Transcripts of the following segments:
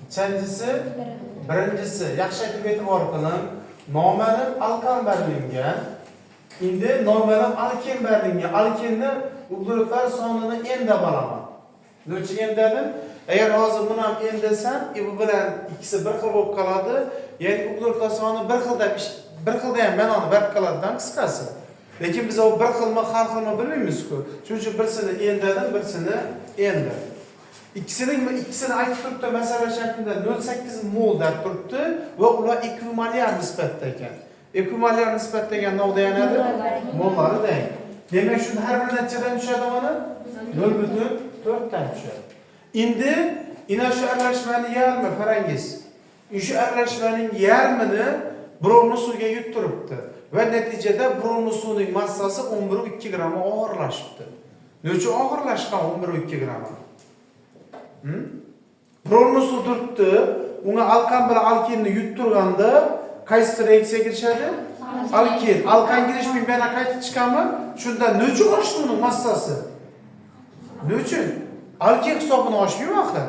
Nechanchisi? Birinchisi. Yaxshi aytib e'tibor qiling. Nomalum alkan berilgan. Endi nomalum alken berilgan. Alkenni uglerodlar sonini endi bilaman. Necha endadim? Agar hozir buni ham endasam, bu bilan ikkisi bir xil bo'lib qoladi. Ya'ni uglerodlar soni bir xilda ham manoni berib qoladidan qisqasi. Lekin biz o bir xilmi, har xilmi bilmaymiz-ku. Shuning uchun birsini endadim, birsini endi. İkisini aytib turibdi, masala shaklida 0.8 mol deb turibdi va ular ekvivalent nisbatda ekan. Ekvivalent nisbatda degan nima yanadi? Mollari teng. Demak, shuni har bir natijadan tushadi mana 0.4 dan tushadi. Endi ina shu aralashmani yarmi farangiz. Shu aralashmaning yarmini bromli suvga yuttiribdi va natijada bromli suvning massasi 11.2 gram og'irlashibdi. Necha og'irlashgan 11.2 gram? Bromli suv turibdi, unga alkan bilan alkenni yuttirganda qaysi reaksiyaga kirishadi? Alken. Alkan girishmay yana qaytib chiqadimi? Shunda necha oshdi uning massasi? Necha? Alken hisobini oshmaymi axir?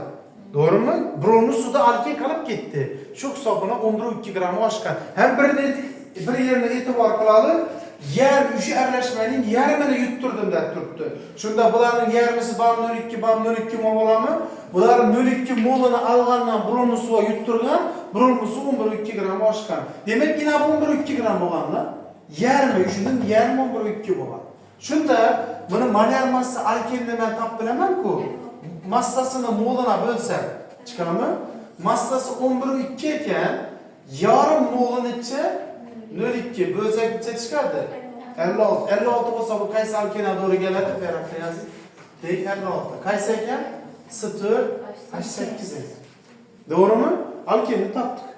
To'g'rimi? Bromli suvda alken qolib ketdi. Shu hisobini 11.2 gram oshgan. Ham bir yerni e'tibor qilaylik. O'sha aralashmaning yarmini yuttirdim deb turibdi. Shunda bularning yarmisi 0.2 mol bo'ladimi? Bular 0.2 molini algandan bromli suvga yuttirgan, bromli suv 11.2 gram oshgan. Demak, yana 11.2 gram bo'lganlar. Yarmi, shundan yarmi 11.2 bo'lgan. Shunda buni molar massa alkenni men topib bilaman-ku. Massasini molina bo'lsak, chiqadimi? Massasi 11.2 ekan, yarim molinicha 0.2 bo'lsak necha chiqadi? 56. 56 bo'lsa bu qaysi alkenga to'g'ri keladi? Bu yerga yozing. 56. Qaysi ekan? 0.8 ekan. To'g'rimi? Alkenni topdik.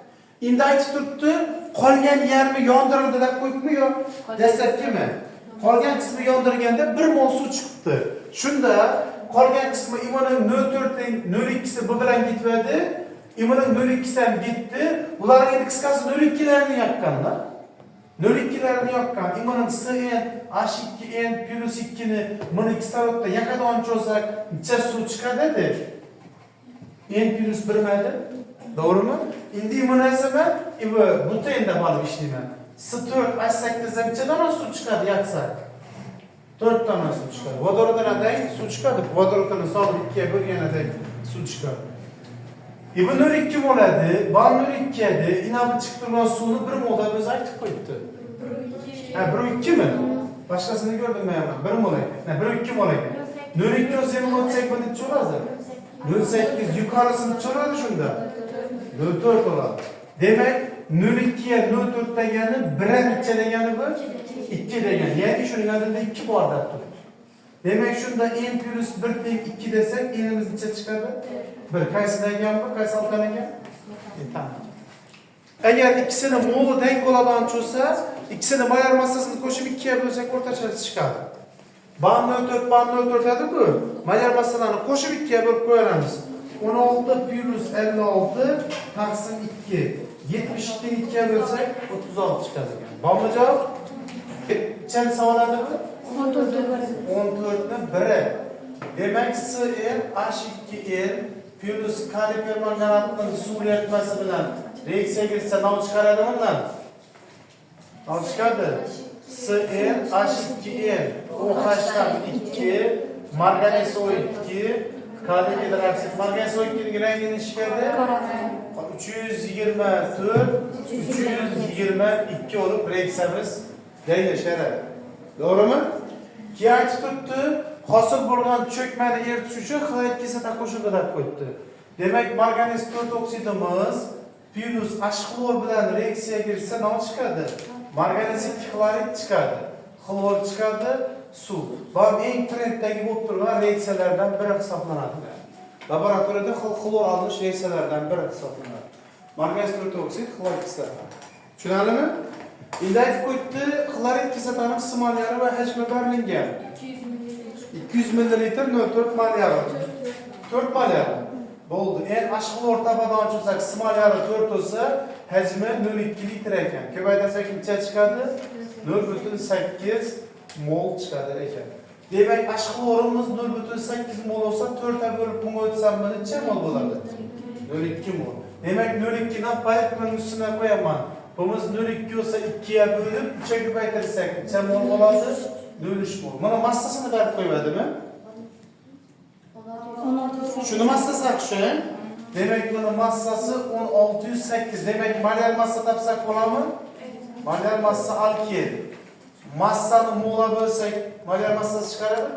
Endi aytib turibdi, qolgan yarmi yondirildi deb qo'yibmi yo? Dastlabkimi? Qolgan qismi yondirganda 1 mol suv chiqibdi. Shunda qolgan qismi imaning 0.4 0.2si bu bilan ketmadi. Imaning 0.2sidan ketdi. Ularning endi qisqasi 0.2larni yoqqanlar. 0.2larni yoqqan. Imaning CN H2N plus 2 ni buni kislorodda yaqadan cho'sak, necha suv chiqadi dedi. N plus 1 madi. To'g'rimi? Endi buni esa men butenda olib ishlayman. S4 H8 dan necha dona suv chiqadi yaqsa? 4 dona suv chiqadi. Vodoroddan suv chiqadi. Vodorodni solib 2 ga bo'lganida suv chiqadi. Bu 0.2 bo'ladi, bu 0.2 edi. Ina bu chiqib turgan suvni 1 molda o'zi aytib qo'yibdi. 1.2 mi? Boshqasini ko'rdim men ham. 1 mol ekan. 1.2 mol ekan. 0.2 o'zi ham o'tsak bu necha bo'ladi? 0.8 yuqorisini chiqaradi shunda. 0.4 bo'ladi. Demak, 0.2 ga 0.4 degani 1 necha degani bu? 2 degani. Ya'ni shuning oldida 2 bor deb turibdi. Demak, shunda n plus 1 teng 2 desak, n'imiz necha chiqadi? 1. Qaysi degan bu? Qaysi alkan ekan? Tamam. Agar ikkisini moli teng bo'ladigan bo'lsa, ikkisini molar massasini qo'shib 2 ga bo'lsak, o'rtachasi chiqadi. 0.4 edi-ku. Molar massalarni qo'shib 2 ga bo'lib qo'yamiz. 16 plus 56 taqsim 2. 72 ni 2 ga bo'lsak 36 chiqadi ekan. Bormi javob? Qancha savoladi bu? 14 ni 1. Demak, CN H2N plus kaliber manganatning suv eritmasi bilan reaksiyaga kirsa nima chiqaradi bundan? Nima chiqadi? CN H2N OH2 manganez O2 kaliy gidroksid manganez O2 ning rangi nechikadi? 322 olib reaksiyamiz yanglashadi. To'g'rimi? Keyin aytib turibdi, hosil bo'lgan cho'kmani eritish uchun xlorid kislota qo'shildi deb qo'yibdi. Demak, manganez 4 oksidimiz plus H xlor bilan reaksiyaga kirsa nima chiqadi? Manganez 2 xlorid chiqadi. Xlor chiqadi, suv. Bu eng trenddagi bo'lib turgan reaksiyalardan biri hisoblanadi. Laboratoriyada xlor olinish reaksiyalardan biri hisoblanadi. Manganez 4 oksid xlorid kislota. Tushunarlimi? Endi aytib qo'yibdi, xlorid kislotaning qismlari va hajmi berilgan. 200 ml 0.4 molyar. 4 molyar. Bo'ldi. En H xlor tabadan olsak qismlari 4 bo'lsa, hajmi 0.2 litr ekan. Ko'paytirsak necha chiqadi? 0.8 mol chiqadi ekan. Demak, H xlorimiz 0.8 mol bo'lsa, 4 ga bo'lib bunga o'tsam necha mol bo'ladi? 0,2 mol. Demek 0,2'den payetmenin üstüne koyamam. Bumuz 0,2 olsa 2'ye bölüp 3'e küpeytirsek neçe mol oladı? 0,3 mol. Buna massasını verip koymadı mı? Şunu massası akşam. Demek bunun massası 1608. Demek molar massa tapsak ola mı? Molar massa alkil. Massanı mola bölsek molar massası çıkarır mı?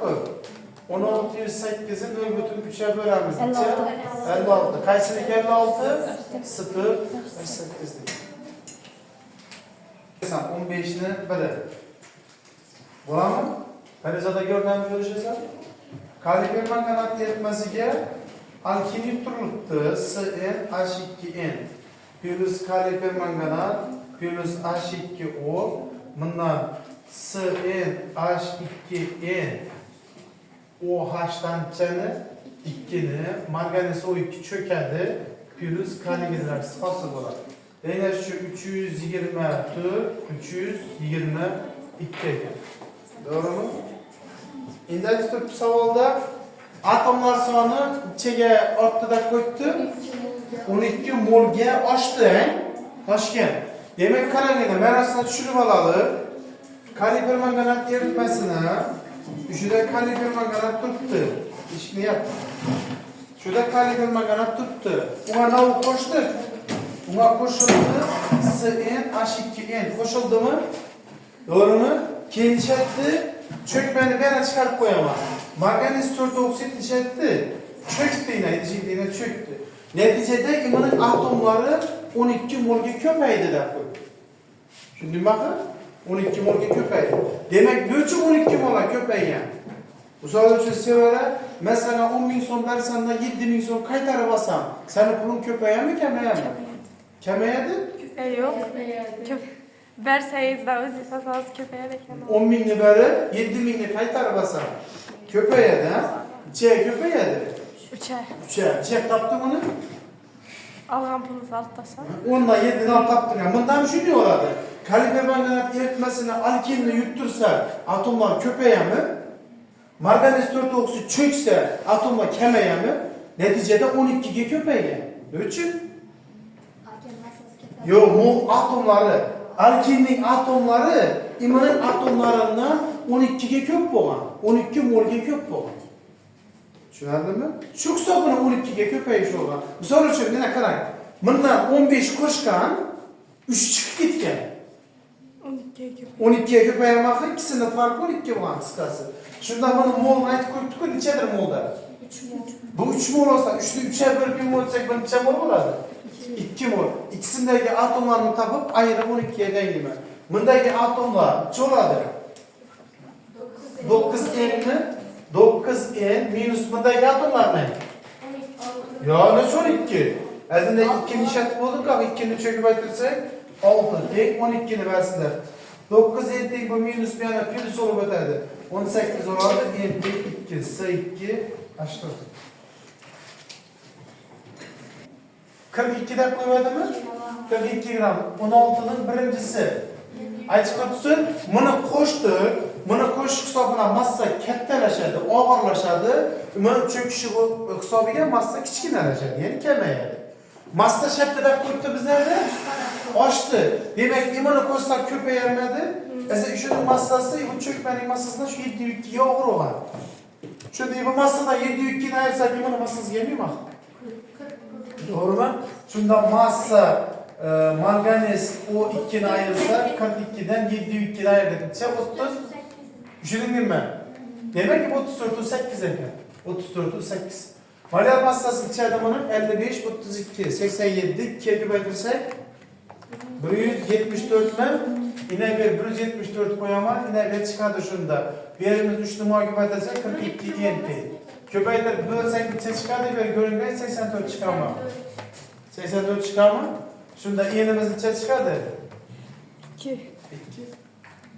1608'i 0,3'e bölemiz. 56. Kayseri 56? 0, 8 değil. 15'ini biri. Ola mı? Perizada gördüğümüz görüşeceğiz. Kaliber manganat eritmesiga alkin yuttirilibdi. CnH2n plus kaliber manganat plus H2O. Bundan CnH2n OH'dan chani 2'ni manganiz O2 çökedi plus kaligenler sıfası bo'ladi. Yana şu 324 322. Doğru mu? İndeks tüp savolda atomlar soni ichiga ortida ko'ydi. 12 molga oshdi. Oshgan. Demak, qaranglar, merasini tushirib olaylik. Kaliber manganat eritmasini Şurada kaliber manganat turibdi. Ishni yap. Şurada kaliber manganat turibdi. Unga nima qo'shdik? Unga qo'shildi CnH2n. Qo'shildimi? To'g'rimi? Kelishadi. Çökmeni yana chiqarib qo'yaman. Manganiz 4 oksit ishlatdi. Çöktü yine, çöktü. Neticede imanın atomları 12 molga ko'paydi deb qo'ydi. Tushundingmi axir? 12 molga ko'paydi. Demak, nechun 12 molga ko'paygan? Misol uchun sevara, masalan 10 ming so'm bersanda 7 ming so'm qaytarib olsam, seni pulun ko'payadimi, kamayadimi? Kamayadi? Yo'q. Bersayizda o'zi asosi ko'payadi ekan. 10 mingni berib, 7 mingni qaytarib olsam, ko'payadi, ha? Necha ko'payadi? 3'e. 3'e. Necha topding uni? Algan pulni olib tashlab. 10'dan 7'den topding. Bundan shunday bo'ladi. Kaliber manganat eritmasini alkinni yuttirsa, atomlar ko'payadimi? Manganiz 4 oksit çökse, atomlar kamayadimi? Neticede 12'ga ko'paygan. Nechun? Yo'q, mol atomlari, alkinning atomlari imonning atomlaridan 12'ga ko'p bo'lgan. 12 molga ko'p bo'lgan. Tushunardingmi? Shu hisob bilan 12'ga ko'payish bo'lgan. Misol uchun, mana qarang. Bundan 15 qo'shgan 3 chiqib ketgan. 12'ga ko'paymoqda ikisini farqi 12 bo'lgan qisqasi. Shunda buni molni aytib qo'yibdi-ku, nechadir molda? 3 mol. Bu 3 mol olsa, 3'ni 3'e bölüp 1 mol etsek bu necha mol bo'ladi? 2 mol. İkisindagi atomlarni topib ayirib 12'ga tenglayman. Bundagi atomlar cho'ladi. 9n 9n minus bundagi atomlar ne? Ya ne 12? Azında 2'ni işaret bulduk ama 2'ni çöküp aytırsak 6 teng 12'ni versinler. 9n teng bu minus bir yana plus olup ötedi. 18 olarak n teng 2 s2 açtı. 42'den koymadı mı? 42 gram. 16'nın birincisi. Aytib turibdi, buni qo'shdik. Buni qo'shish hisobidan massa kattalashadi, og'irlashadi. Buni cho'kishi hisobiga massa kichkinalashadi, ya'ni kamayadi. Massa shatta qo'yibdi bizlarda oshdi. Demak, buni qo'shsak ko'payarmadi. Esa shuning massasi, bu cho'kmaning massasidan shu 7,2 ga og'ir bo'lgan. Shunda bu massadan 7,2 ni ayirsak, buni massasiga kelmaymi? Doğru mu? Şundan massa manganiz O2'ni ayırsa 42'den 7,2'ni ayırdık. Neçe? 30. Düşündün mü? Demek ki 34'ü 8 ekan. 34'ü 8. Molar massası içeride bunun 55, 32, 87, 2'ye ko'paytirsak 174 mi? Yine bir 174 koyamam. Yine bir çıkardı şunda. Birimiz 3 numara ko'paytirsak 42 NP. Köpekler bölsek neçe çıkardı böyle görünmeyi 84 çıkarma. 84 çıkarma. Şunda iğnemiz neçe çıkardı? 2. 2.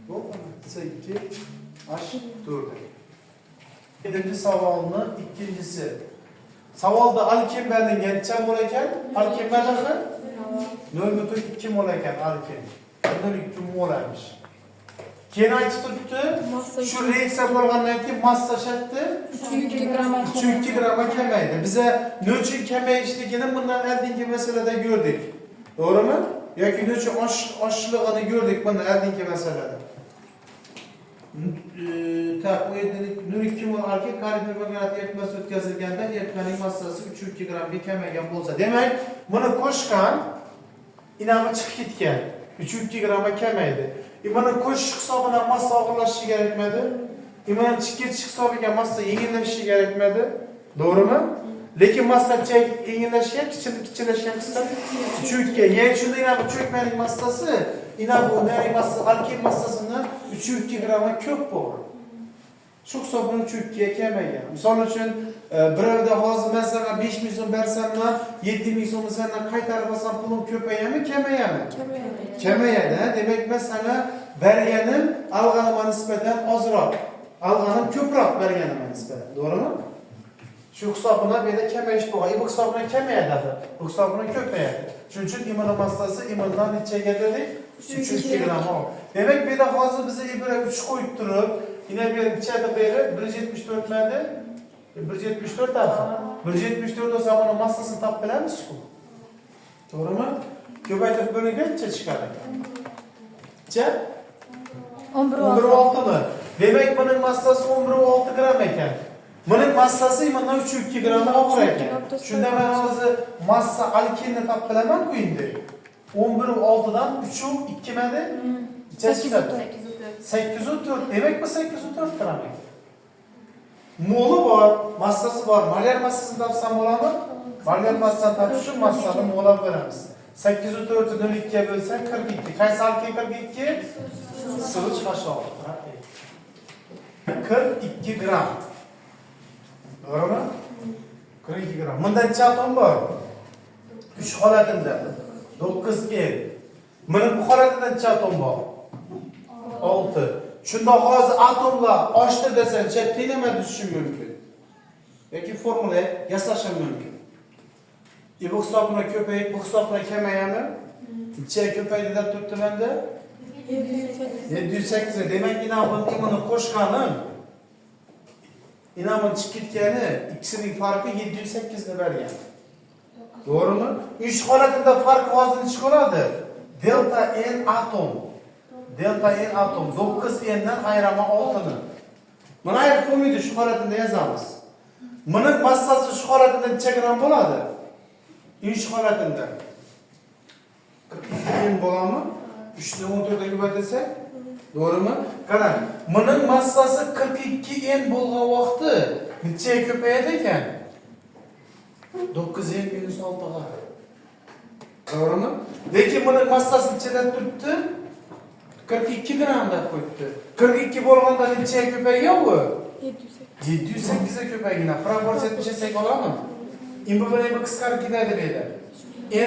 Bu 2. Aş 4. Birinci savalını ikincisi. Savalda alkim berlinge neçe mol ekan? Alkim berlinge 0,2 mol ekan alkim. 0,2 mol emiş. keyin aytib turibdi, shu reaksiya bo'lgandan keyin massa sharti 3 gram. 2 gramma kamaydi. Biza nechun kamayishligini bundan oldingi masalada ko'rdik. To'g'rimi? Yoki nechun oshlig'ini ko'rdik bundan oldingi masalada. Tak, bu yerda 0,2 mol alkil kalibrlangan eritmasi o'tkazilganda eritmaning massasi 3,2 gramga kamaygan bo'lsa, demak, buni qo'shgan inami chiqib ketgan. 3,2 gramga kamaydi. Buni qo'shish hisobidan massa og'irlashishi kerakmidi? Buni chiqib ketish hisobiga massa yengillashishi kerakmidi? To'g'rimi? Lekin massa yengillashgan, kichilashgan qismi 3,2. Ya'ni shunda inami cho'kmaning massasi inami massa alkil massasidan 3,2 gramga ko'p bo'ldi. Shu hisobdan 3,2 ga kamaygan. Misol uchun, birovda hozir men senga 5 ming so'm bersamman, 7 ming so'mni sendan qaytarib olsam, pulim ko'payadimi, kamayadimi? Kamayadi. Demak, men senga berganim alg'animga nisbatan ozroq, alg'anim ko'proq berganimga nisbatan. To'g'rimi? Shu hisobdan bu yerda kamayish bo'lgan. Bu hisobdan kamayadi, bu hisobdan ko'payadi. Shuning uchun immun massasi immundan nechaga dedik? 3,2 gram. Demak, bu yerda hozir biz ibra 3 qo'yib turib, yine bir içeride beri 174 miydi? 174 daha. 174 o zaman o massasını tap bilir misin? Doğru mu? Köpeytip bölünce neçe çıkar? Neçe? 11,6 mı? Demek bunun massası 11,6 gram eken. Bunun massası bundan 3,2 gram ağır eken. Şunda ben ağzı massa alkilini tap bilemem mi indi? 11,6'dan 3,2 miydi? Neçe çıkar? 804. Demek mi 804 gram? Molu var, massası var. Molar massasını tapsam olar mı? Molar massasını tapışın massanı mola veririz. 804'ü 0,2'ye bölsen 42. Kaç alkil 42? Sıvı çıkaşı oldu. 42 gram. Doğru mu? 42 gram. Bundan neçe atom var? 3 holatında. 9 el. Bunun bu holatında neçe atom var? 6. Shunda hozir atomlar oshdi desang, chetga nima tushishi mumkin? Yoki formula yasashi mumkin. Bu hisobni ko'payib, bu hisobni kamayami? Necha ko'paydi deb turibdi menda? 708. Demak, buni qo'shganim inamni chiqib ketgani, ikkisining farqi 708 ni bergan. To'g'rimi? 3 holatida farq hozir nechta bo'ladi? Delta N atom. Delta N atom 9 N'dan ayrama 6'ni. Buni ayirib qo'ymaydi, shu holatida yozamiz. Buning massasi shu holatida necha gram bo'ladi? 3 holatida 42 N bo'ladimi? 3 ni 14 ga ko'paytirsak, to'g'rimi? Qarang, buning massasi 42 N bo'lgan vaqti nechaga ko'payadi ekan? 9 N - 6 ga. To'g'rimi? Lekin buning massasi nechadan turibdi? 42 gram deb qo'yibdi. 42 bo'lganda nechaga ko'paygan bu? 708 ga ko'paygan. Proporsiya tashlasak bo'ladimi? Endi bu bilan qisqarib ketadi bu yerda.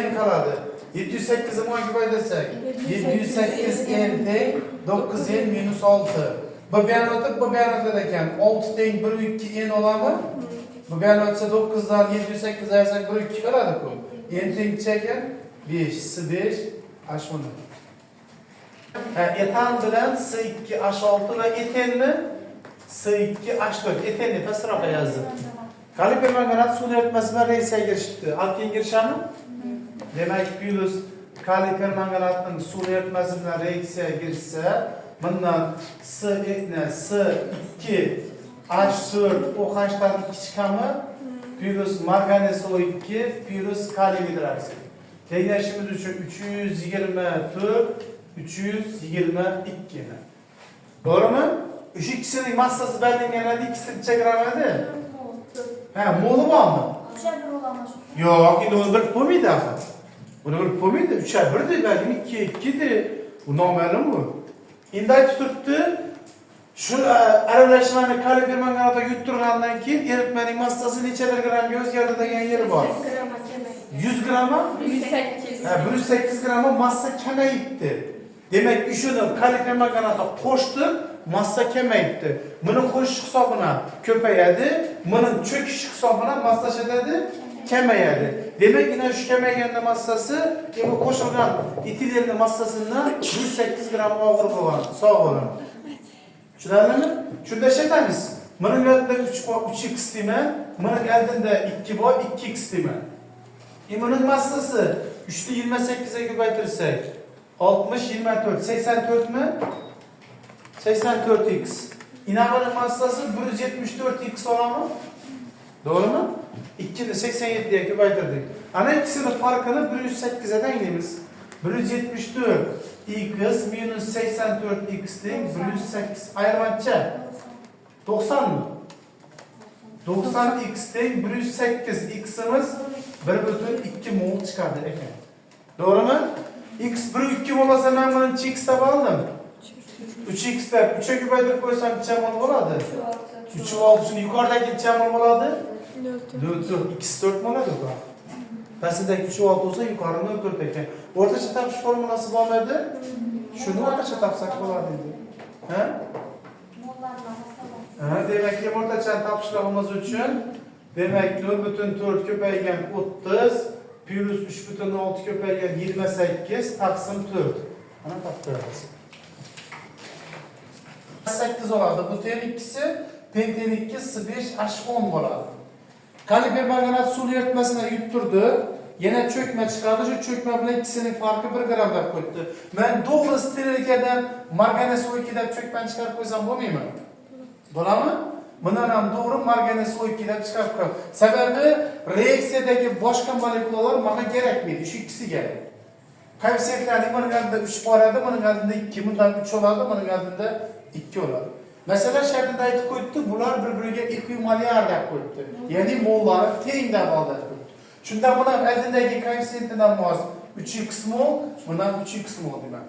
N qoladi. 708 ni mo'y ko'paytirsak, 708 N teng 9 N - 6. Bu bilan o'tib, bu bilan o'tadi ekan. 6 teng 1,2 N oladimi? Bu bilan o'tsa 9 dan 708 ayirsak 1,2 qoladi-ku. N teng necha ekan? 5, S5, H1. Etan bilan S2H6 va etenni S2H4. Etenni pastroq yozdim. Kaliber manganat suv eritmasi bilan reaksiyaga kirishibdi. Alkil kirishami? Demak, plus kaliber manganatning suv eritmasi bilan reaksiyaga kirishsa, bundan S2H4 OH dan 2 chiqami plus manganiz O2 plus kaliy gidroksid. Tenglashimiz uchun 324 322 ni. To'g'rimi? Shu ikkisining massasi belgilanadi, ikkisi necha gram edi? Ha, moli bormi? 3 bir bo'lamiz. Yo'q, endi uni bilib bo'lmaydi axir. Buni bilib bo'lmaydi. 3 1 deb belki 2 de. Bu noma'lum bu. Endi aytib turibdi, shu aralashmani kaliber manganatga yuttirgandan keyin eritmaning massasi nechalar gramga o'zgardi degan yeri bor. 100 gramma? 108. Ha, 108 gramma massa kamayibdi. Demak, shuni kaliber manganatga qo'shdik, massa kamayibdi. Buni qo'shish hisobidan ko'payadi, buni cho'kish hisobidan massa shatadi, kamayadi. Demak, yana shu kamayganda massasi, bu qo'shilgan etilelning massasidan 108 gram og'ir bo'lgan. Sog' bo'ling. Tushunarlimi? Shunda aytamiz. Buning oldida 3x deyman, buning oldida 2 bor, 2x deyman. Buning massasi 3 ni 28 ga ko'paytirsak 60 24 84 mi? 84x. Buning massasi 174x olami? To'g'rimi? 2 ni 87 ga ko'paytirdik. Ana ikkisini farqini 108 ga tenglaymiz. 174x minus 84x deng 108 ayirmachi 90 mı? 90x deng 108 x'imiz 1,2 mol chiqadi ekan. To'g'rimi? X 1,2 bo'lsa men buni x deb oldim. 3x deb 3 ga ko'paytirib qo'ysam necha mol bo'ladi? 3,6 shuni yuqoridagi necha mol bo'ladi? 4. X 4 bo'ladi bu. Pastdagi 3,6 bo'lsa yuqorida 4 ekan. O'rtacha topish formulasi bo'lmaydi? Shuni o'rtacha topsak bo'ladi endi. Ha? Demak, o'rtacha topishligimiz uchun demak 0,4 ko'paygan 30 plus 3,6 ko'paygan 28 taqsim 4. Mana topib 8 oladi. Bu ten ikkisi, penten ikkisi 5 h10 bo'ladi. Kaliber magnat suv eritmasini yuttirdi. Yana cho'kma chiqadi. Shu cho'kma bilan ikkisining farqi 1 gram deb qo'ydi. Men to'g'ri sterilkadan marganes 2 deb cho'kmani chiqarib qo'ysam bo'lmaymi? Bo'ladimi? Bundan ham to'g'ri marganes 2 deb chiqarib qo'yam. Sababi reaksiyadagi boshqa molekulalar menga kerakmaydi. Shu ikkisi kerak. Koeffitsiyentlarning bir oldida 3 boradi, buning oldida 2, bundan 3 oladi, buning oldida 2 oladi. Masalan, shartida aytib qo'yibdi, bular bir-biriga ekvivalent deb qo'yibdi. Ya'ni mollari teng deb oldi. Shunda buni oldindagi koeffitsiyentidan mos 3x mol, bundan 3x mol deyman.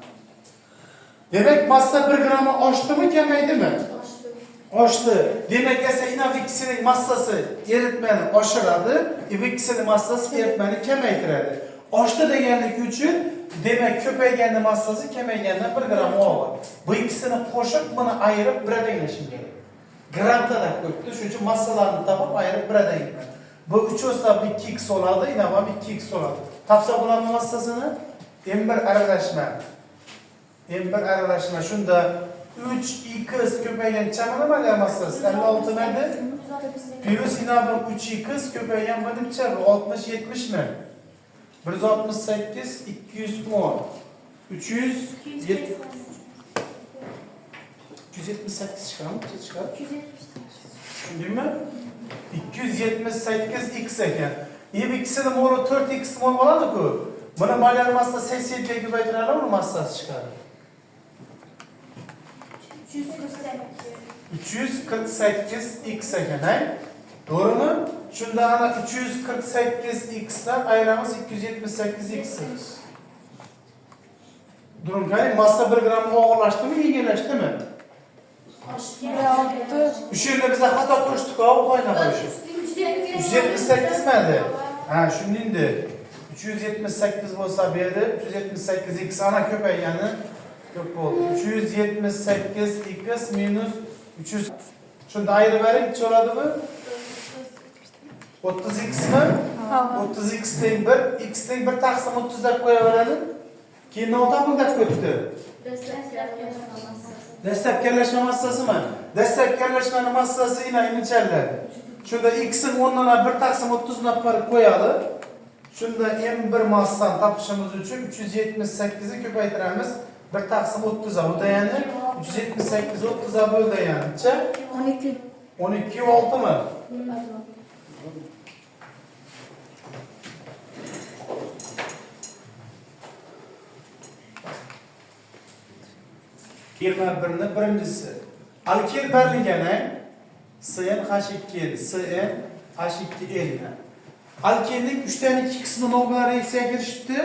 Demak, massa 1 grammi oshdimi, kamaydimi? Oshdi. Demak, esa inoq ikkisining massasi eritmani oshiradi, ikkisining massasi eritmani kamaytiradi. Oshdi deganlik uchun demak, ko'payganda massasi kamaygandan 1 gram oladi. Bu ikkisini qo'shib, buni ayirib birga tenglashim kerak. Gramda deb qo'yibdi, shuning uchun massalarni topib ayirib birga tenglayman. Bu 3 olsa 2x oladi, inoq ham 2x oladi. Topsa bo'ladi massasini M1 aralashma. Shunda 3x ko'paygan chamani mana massasi 56 maydi. Plus inoq 3x ko'paygan buncha 60 70 mi? 168 210 378 chiqadimi? Tushundingmi? 278 x ekan. Endi ikkisini moli 4x mol bo'ladi-ku. Buni molar massa 87 ga ko'paytiradi, uni massasi chiqadi. 348 x ekan, to'g'rimi? Shunda ana 348 x dan ayiramiz 278 x. Durumga massa 1 gram og'irlashdimi, yengillashdimi? O'sha yerda biz xato qo'shdik-ku, qo'yna qo'yishib. 178 madi. Ha, shuningdi. 378 bo'lsa bu yerda 378 x ana ko'paygani ko'p bo'ldi. 378 x minus 300. Shunda ayirib bering, necha bo'ladi bu? 30x mi? 30x teng 1, x teng 1 taqsim 30 deb qo'yaveradi. Keyin notable deb qo'yibdi. Dastlabki aralashma massasimi? Dastlabki aralashmaning massasi ina nechalardi? Shunda x ning o'rniga 1 taqsim 30 ni olib qo'yadi. Shunda M1 massani topishimiz uchun 378 ni ko'paytiramiz. 1 taqsim 30 ga. Bu degani 378 30 ga bo'l degani. Necha? 12. 12 6 mi? Kelma birni birinchisi. Alkil birligini CnH2n, CnH2n. Alkilning 3 dan 2 qismi nima bilan reaksiyaga kirishibdi?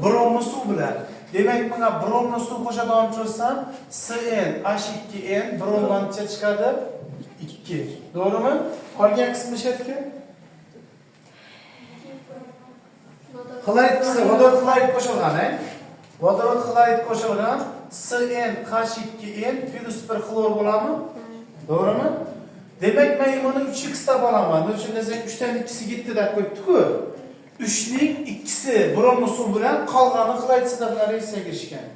Bromli suv bilan. Demak, bunga bromli suv qo'shadigan bo'lsam, CnH2n bromdan necha chiqadi? 2. To'g'rimi? Qolgan qismi shetga? Xlorid qismi, vodorod xlorid qo'shilgan, vodorod xlorid qo'shilgan CnH2n plus 1 xlor bo'ladimi? To'g'rimi? Demak, men buni 3x deb olaman. Nechun desang 3 dan 2si ketdi deb qo'yibdi-ku. 3 ning 2si bromli suv bilan qolgani xlorid bilan reaksiyaga kirishgan.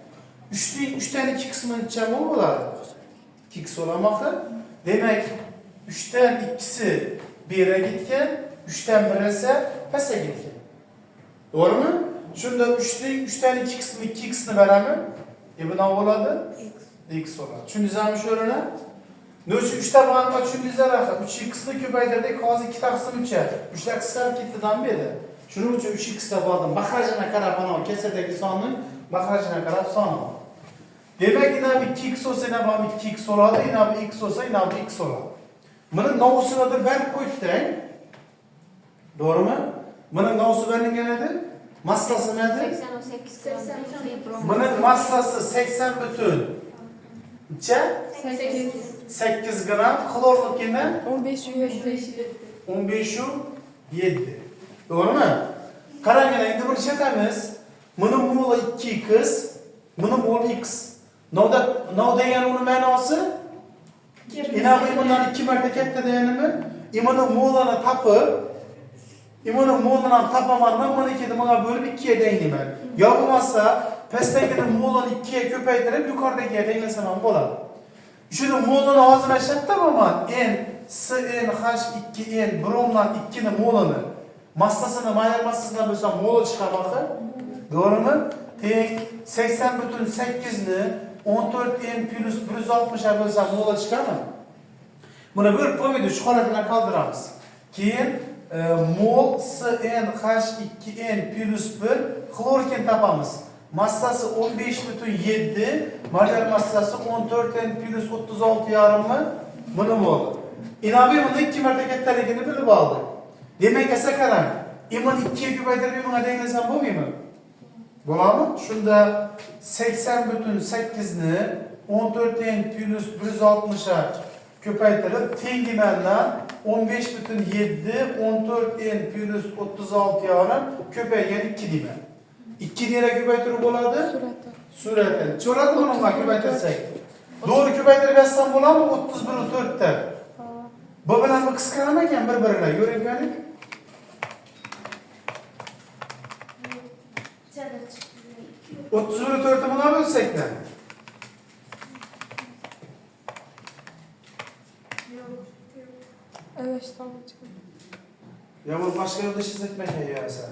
3 ning 3 dan 2 qismi necha mol bo'ladi? 2x olamakı. Demek 3'ten 2'si 1'e gitken, 3'ten 1 ise pese gitken. Doğru mu? Şunda 3'ten 2 kısmı 2 x'ni veremem. Bu ne oladı? X oladı. Tushundingizmi shu o'rinni? No'chi 3 ta bo'lgan tushundingizlar axir. 3x'ni ko'paytirdik, hozir 2 ta qism 3'e. 3 ta qisqarib ketdidan beri. Shuning uchun 3x'ga bordim. Mahrajini qarab, ana kesadagi sonning mahrajini qarab son ol. Demak, ina 2x olsa, ina 2x oladi, ina x olsa, ina x oladi. Buni novusini da verib qo'ydik. To'g'rimi? Buni novusi berilgan edi. Massasi nima edi? 88 gram. Buni massasi 80 butun. Necha? 8 gram. Xlorlikini 15,7. To'g'rimi? Qaranglar, endi buni ishlatamiz. Buni mol 2x, buni mol x. No degan uni ma'nosi? Ina bundan 2 marta katta deganimi? Imani molani topib, imani moldan topaman, men buni ikkiga bunga bo'lib 2 ga tenglayman. Yo bo'lmasa, pastdagi molani 2 ga ko'paytirib, yuqoridagiga tenglasam ham bo'ladi. Shuni molani hozir ashlatda bo'lman. N CnH2n bromdan 2 ni molini massasini mayar massasidan bo'lsam moli chiqamoqda. To'g'rimi? Teng 80,8 ni 14n plus 160 ga bo'lsam moli chiqadimi? Buni bir qo'ymaydi, shu holatdan qoldiramiz. Keyin mol CnH2n plus 1 xlorkin topamiz. Massasi 15,7, molar massasi 14n plus 36,5 mi? Buni bo'ldi. Inoviy buni 2 marta kattaligini bilib oldi. Demak, esa qarang. Iman 2 ga ko'paytirib bunga tenglasam bo'lmaymi? Bo'ladimi? Shunda 80,8 ni 14n plus 160 ga ko'paytirib tengimandan 15,7 14n plus 36,5 ko'paygan 2 deyman. 2 nera ko'paytirib bo'ladi? Suratda. Cho'radi buni ko'paytirsak. To'g'ri ko'paytirib yazsam bo'ladimi? 31 ta. Bu bilan bu qisqarama ekan bir-biriga. Ko'ringlar. 31 buna bo'lsak-da. Evet, tamam. Ya bu başka yolda işletmek ya sen.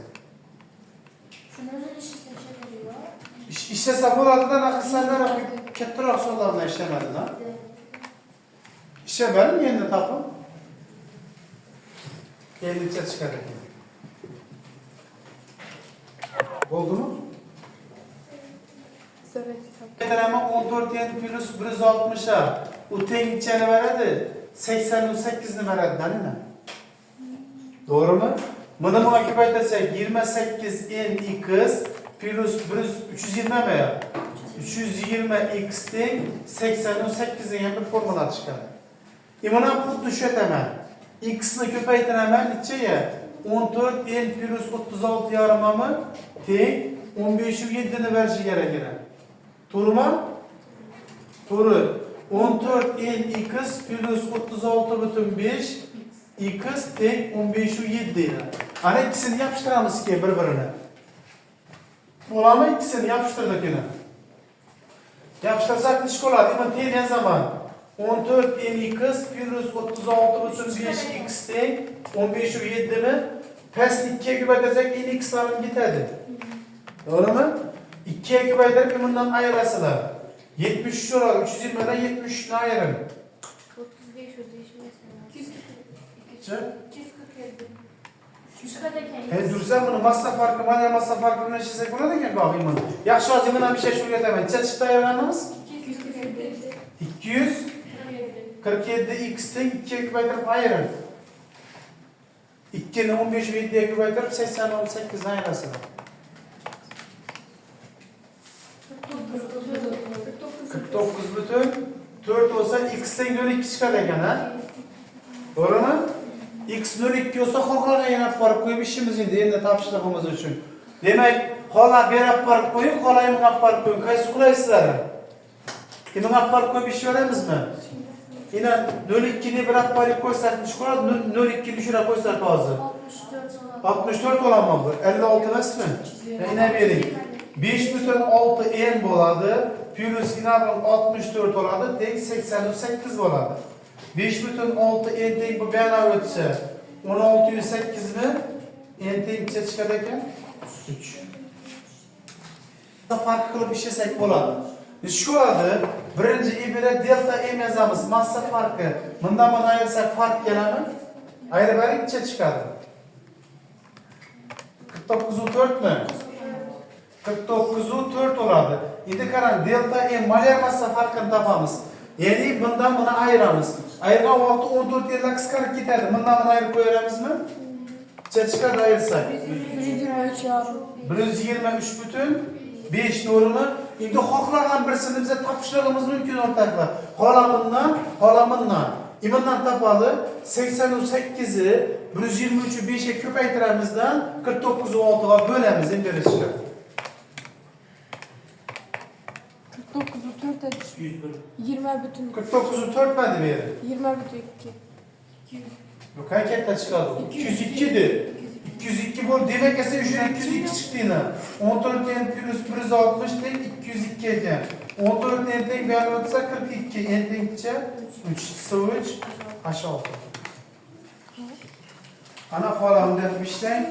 İşlesem oladı da nakısanlar kettirak sorularına işlemedi ha. İşe benim yerine tapım. 50 çıkardık. Oldu mu? Ama 14 yen plus 160'a o tengiçeni veredi. 88'ni veredi değil mi? Doğru mu? Bunu buna köpeytirsek 28 n x plus 320 mi ya? 320 x'ten 88'in yan bir formula çıkar. İmana xuddi shu hemen. X'ni köpeytiremen neçe ya? 14 n plus 36,5 mı? Teng 15,7'ni verici gerekir. Doğru mu? Doğru. 14 n x plus 36,5 x teng 15,7 ina. Ana ikisini yapıştıramız ki bir-birine. Bo'lami ikisini yapıştırdık yine. Yapıştırsak ne çıkoladı? İman teng ne zaman? 14 n x plus 36,5 x teng 15,7 mi? Pes 2'ye ko'paytirsak n x alıp gitadi. Doğru mu? 2'ye ko'paytirib bundan ayırasılar. 73 oladi. 320'dan 73'ni ayırın. 35 Dursam bunu massa farkı, mana massa farkını işlesek bo'ladi ekan bakayım bunu. Yaxshi hozir mana bir şey shu aytaman. Necha chiqdi ayirganimiz? 247 x teng 2 ga ko'paytirib ayirın. 2 ni 15 ve 7 ga ko'paytirib 88 ni ayirasizlar. 49 butun 4 olsa x teng 0,2 chiqadi ekan ha? To'g'rimi? X 0,2 olsa xohlagan yana farq qo'yib ishimiz endi topshiriqimiz uchun. Demak, xola berib farq qo'ying, xolayim farq qo'ying. Qaysi qulaysizlar? Kimga farq qo'yib ish beramizmi? Yana 0,2 ni bir farq qo'ysak, chiqadi 0,2 ni shura qo'ysak hozir. 64 olamı bu? 56 emasmi? Yana bering. 5,6 n bo'ladi plus inanın 64 oladi, teng 88 bo'ladi. 5,6 n teng bu yana o'tsa 1608 mi? N tengcha chiqadi ekan 3. Farq qilib ishlasak bo'ladi. Biz shu yerda birinchi ibra delta m yozamiz, massa farqi. Bundan buni ayirsak farq keladi. Ayrib necha chiqadi? 49 u 4 mi? 49 u 4 oladi. Endi qarang, delta m molar massa farqini topamiz. Ya'ni bundan buni ayiramiz. Ayirgan vaqtda 14 yerlar qisqarib ketadi. Bundan buni ayirib qo'yaramizmi? Necha chiqadi ayirsak? 123,5 to'g'rimi? Endi xohlagan birsini biza topishligimiz mumkin o'rtoqlar. Xohlamindan. Bundan topadi 88 ni 123 ga ko'paytiramizdan 49 u 6 ga bo'lamiz endi berishga. 49 u 4'e 20 bütün 49 u 4 mi deb 20 bütün 2. Yok, katta chiqadi. 202 di. 202 bor demak esa o'sha 202 chiqdini. 14 n plus 160 teng 202 ekan. 14 n teng berib o'tsa 42 n tengcha 3 S3 H6. Ana xolamda ishlang.